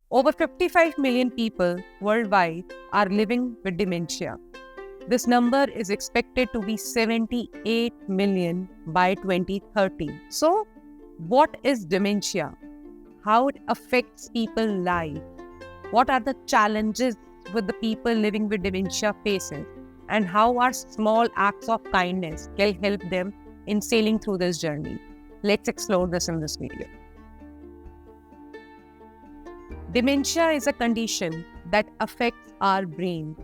Over 55 million people worldwide are living with dementia. This number is expected to be 78 million by 2030. So, what is dementia? How it affects people's life? What are the challenges with the people living with dementia faces? And how our small acts of kindness can help them in sailing through this journey? Let's explore this in this video. Dementia is a condition that affects our brain.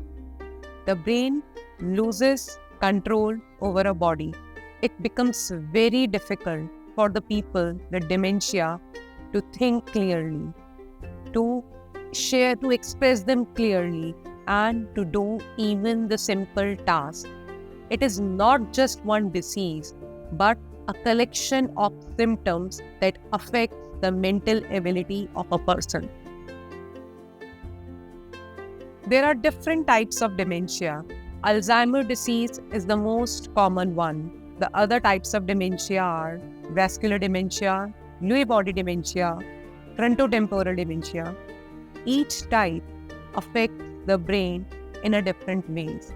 The brain loses control over a body. It becomes very difficult for the people with dementia to think clearly, to share, to express them clearly, and to do even the simple tasks. It is not just one disease, but a collection of symptoms that affect the mental ability of a person. There are different types of dementia. Alzheimer's disease is the most common one. The other types of dementia are vascular dementia, Lewy body dementia, frontotemporal dementia. Each type affects the brain in a different ways.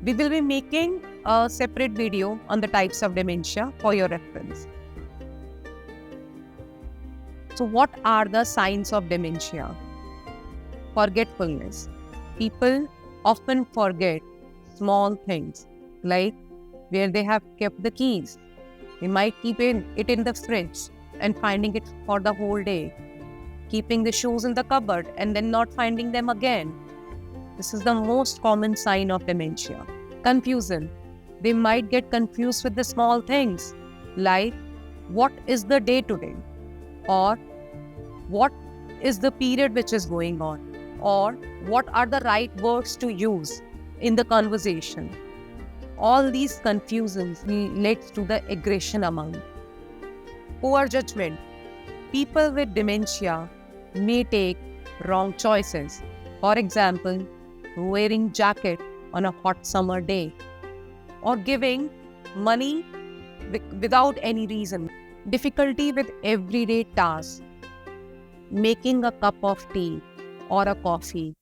We will be making a separate video on the types of dementia for your reference. So what are the signs of dementia? Forgetfulness. People often forget small things like where they have kept the keys. They might keep it in the fridge and finding it for the whole day. Keeping the shoes in the cupboard and then not finding them again. This is the most common sign of dementia. Confusion. They might get confused with the small things like what is the day today, or what is the period which is going on, or what are the right words to use in the conversation. All these confusions leads to the aggression among. Poor judgment. People with dementia may take wrong choices. For example, wearing jacket on a hot summer day, or giving money without any reason. Difficulty with everyday tasks. Making a cup of tea or a coffee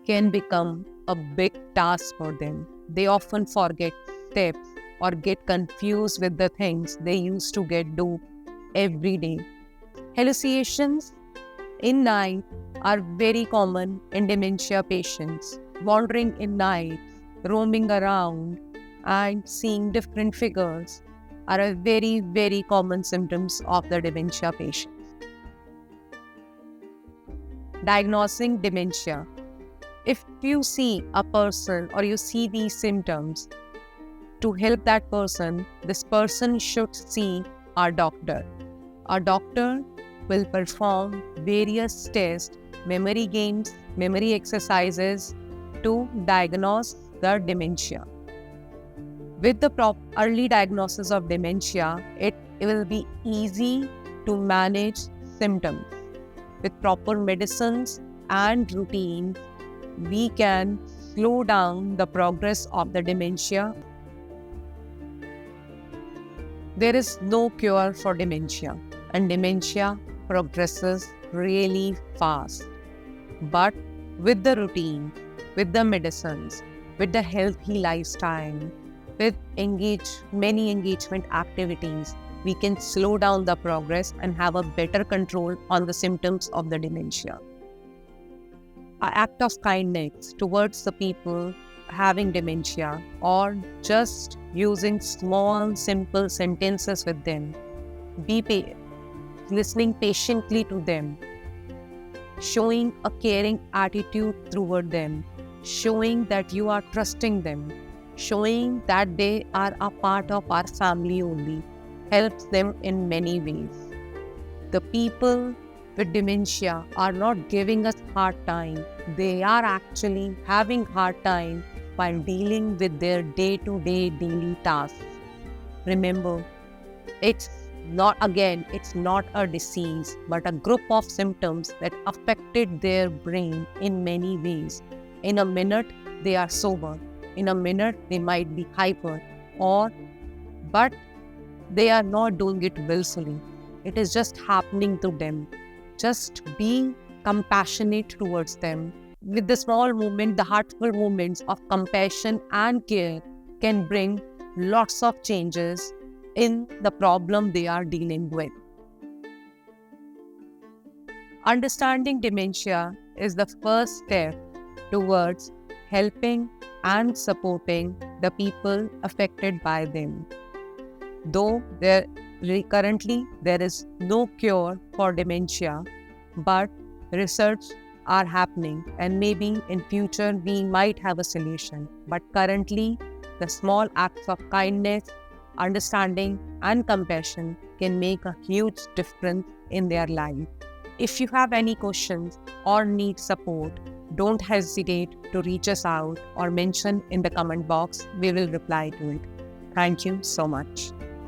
can become a big task for them. They often forget steps or get confused with the things they used to do every day. Hallucinations in night are very common in dementia patients. Wandering in night, roaming around, and seeing different figures are a very, very common symptoms of the dementia patient. Diagnosing dementia. If you see a person or you see these symptoms, to help that person, this person should see our doctor. Our doctor will perform various tests, memory games, memory exercises to diagnose the dementia. With the early diagnosis of dementia, it will be easy to manage symptoms. With proper medicines and routines, we can slow down the progress of the dementia. There is no cure for dementia, and dementia progresses really fast. But with the routine, with the medicines, with the healthy lifestyle, with many engagement activities, we can slow down the progress and have a better control on the symptoms of the dementia. An act of kindness towards the people having dementia, or just using small, simple sentences with them, listening patiently to them, showing a caring attitude toward them, showing that you are trusting them, showing that they are a part of our family only, helps them in many ways. The people with dementia are not giving us hard time. They are actually having hard time while dealing with their day-to-day daily tasks. Remember, it's not a disease, but a group of symptoms that affected their brain in many ways. In a minute, they are sober. In a minute, they might be hyper, but they are not doing it willfully. It is just happening to them. Just be compassionate towards them. With the small movement, the heartful movements of compassion and care can bring lots of changes in the problem they are dealing with. Understanding dementia is the first step towards helping and supporting the people affected by them. Though currently there is no cure for dementia, but research are happening and maybe in future we might have a solution. But currently, the small acts of kindness, understanding and compassion can make a huge difference in their life. If you have any questions or need support, don't hesitate to reach us out or mention in the comment box. We will reply to it. Thank you so much.